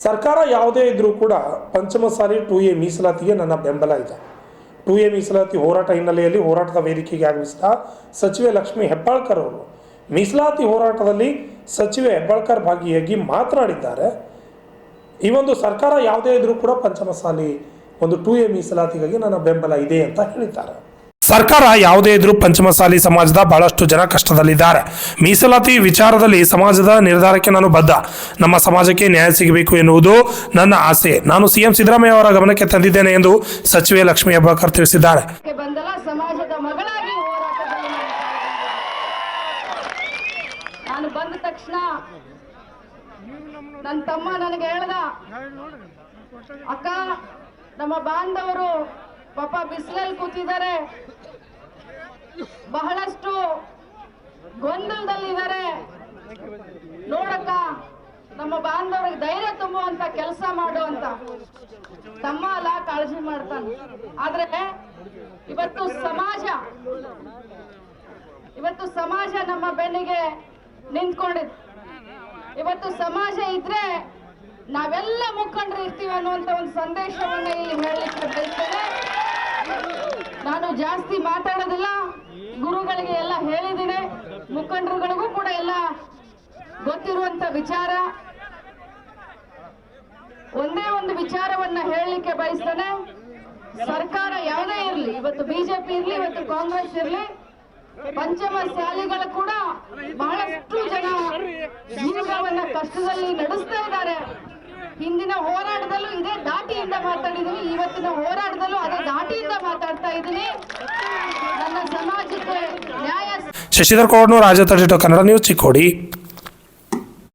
ಸರ್ಕಾರ ಯಾವುದೇ ಇದ್ರೂ ಕೂಡ ಪಂಚಮಸಾಲಿ 2A ಮೀಸಲಾತಿಗೆ ನನ್ನ ಬೆಂಬಲ ಇದೆ. 2A ಮೀಸಲಾತಿ ಹೋರಾಟ ಹಿನ್ನೆಲೆಯಲ್ಲಿ ಹೋರಾಟದ ವೇದಿಕೆಗೆ ಆಗಮಿಸಿದ ಸಚಿವೆ ಲಕ್ಷ್ಮೀ ಹೆಬ್ಬಾಳ್ಕರ್ ಅವರು ಮೀಸಲಾತಿ ಹೋರಾಟದಲ್ಲಿ ಸಚಿವೆ ಹೆಬ್ಬಾಳ್ಕರ್ ಭಾಗಿಯಾಗಿ ಮಾತನಾಡಿದ್ದಾರೆ. ಈ ಒಂದು ಸರ್ಕಾರ ಯಾವುದೇ ಇದ್ರೂ ಕೂಡ ಪಂಚಮಸಾಲಿ ಒಂದು 2A ಮೀಸಲಾತಿಗಾಗಿ ನನ್ನ ಬೆಂಬಲ ಇದೆ ಅಂತ ಹೇಳಿದ್ದಾರೆ. ಸರ್ಕಾರ ಯಾವುದೇ ಇದ್ರೂ ಪಂಚಮಸಾಲಿ ಸಮಾಜದ ಬಹಳಷ್ಟು ಜನ ಕಷ್ಟದಲ್ಲಿದ್ದಾರೆ. ಮೀಸಲಾತಿ ವಿಚಾರದಲ್ಲಿ ಸಮಾಜದ ನಿರ್ಧಾರಕ್ಕೆ ನಾನು ಬದ್ಧ. ನಮ್ಮ ಸಮಾಜಕ್ಕೆ ನ್ಯಾಯ ಸಿಗಬೇಕು ಎನ್ನುವುದು ನನ್ನ ಆಸೆ. ನಾನು ಸಿಎಂ ಸಿದ್ದರಾಮಯ್ಯ ಅವರ ಗಮನಕ್ಕೆ ತಂದಿದ್ದೇನೆ ಎಂದು ಸಚಿವೆ ಲಕ್ಷ್ಮೀ ಹೆಬ್ಬಾಳ್ಕರ್ ತಿಳಿಸಿದ್ದಾರೆ. ಸಮಾಜದ ಮಗಳಾಗಿ ನಾನು ಬಂದ ತಕ್ಷಣ ನನ್ನ ತಮ್ಮ ನನಗೆ ಹೇಳ್ದ, ಅಕ್ಕ ನಮ್ಮ ಬಾಂಧವರು ಪಾಪ ಬಿಸಿಲಲ್ಲಿ ಕೂತಿದ್ದಾರೆ, ಬಹಳಷ್ಟು ಗೊಂದಲದಲ್ಲಿದ್ದಾರೆ, ನೋಡಕ್ಕ ನಮ್ಮ ಬಾಂಧವರಿಗೆ ಧೈರ್ಯ ತುಂಬುವಂತ ಕೆಲಸ ಮಾಡು ಅಂತ. ತಮ್ಮ ಅಲ್ಲ, ಕಾಳಜಿ ಮಾಡ್ತಾನೆ. ಆದ್ರೆ ಇವತ್ತು ಸಮಾಜ ನಮ್ಮ ಬೆನ್ನಿಗೆ ನಿಂತ್ಕೊಂಡಿದೆ. ಇವತ್ತು ಸಮಾಜ ಇದ್ರೆ ನಾವೆಲ್ಲ ಮುಖಂಡರು ಇರ್ತೀವಿ ಅನ್ನುವಂತ ಒಂದು ಸಂದೇಶವನ್ನ ಇಲ್ಲಿ ಹೇಳಲಿಕ್ಕೆ ಬಯಸ್ತೇನೆ. ನಾನು ಜಾಸ್ತಿ ಮಾತಾಡೋದಿಲ್ಲ, ಗುರುಗಳಿಗೆ ಎಲ್ಲ ಹೇಳಿದ್ದೀನಿ, ಮುಖಂಡರುಗಳಿಗೂ ಕೂಡ ಎಲ್ಲ ಗೊತ್ತಿರುವಂತ ವಿಚಾರ. ಒಂದೇ ಒಂದು ವಿಚಾರವನ್ನ ಹೇಳಲಿಕ್ಕೆ ಬಯಸ್ತೇನೆ. ಸರ್ಕಾರ ಯಾವುದೇ ಇರಲಿ, ಇವತ್ತು ಬಿಜೆಪಿ ಇರ್ಲಿ, ಇವತ್ತು ಕಾಂಗ್ರೆಸ್ ಇರ್ಲಿ, ಪಂಚಮಸಾಲಿಗಳು ಕೂಡ ಬಹಳಷ್ಟು ಜನ ಜೀವನವನ್ನ ಕಷ್ಟದಲ್ಲಿ ನಡೆಸ್ತಾ ಇದ್ದಾರೆ. ಹಿಂದಿನ ಹೋರಾಟದಲ್ಲೂ ಇದೇ ದಾಟಿಯಿಂದ ಮಾತಾಡಿದ್ವಿ, ಇವತ್ತಿನ ಹೋರಾಟದಲ್ಲೂ ಅದೇ ದಾಟಿಯಿಂದ ಮಾತಾಡ್ತಾ ಇದ್ದೀನಿ. ನನ್ನ ಸಮಾಜಕ್ಕೆ ನ್ಯಾಯ. ಶಶಿಧರ್ ಕೋಡ್ನೂರ್, ರಾಜ 32 ಕನ್ನಡ ನ್ಯೂಸ್, ಚಿಕ್ಕೋಡಿ.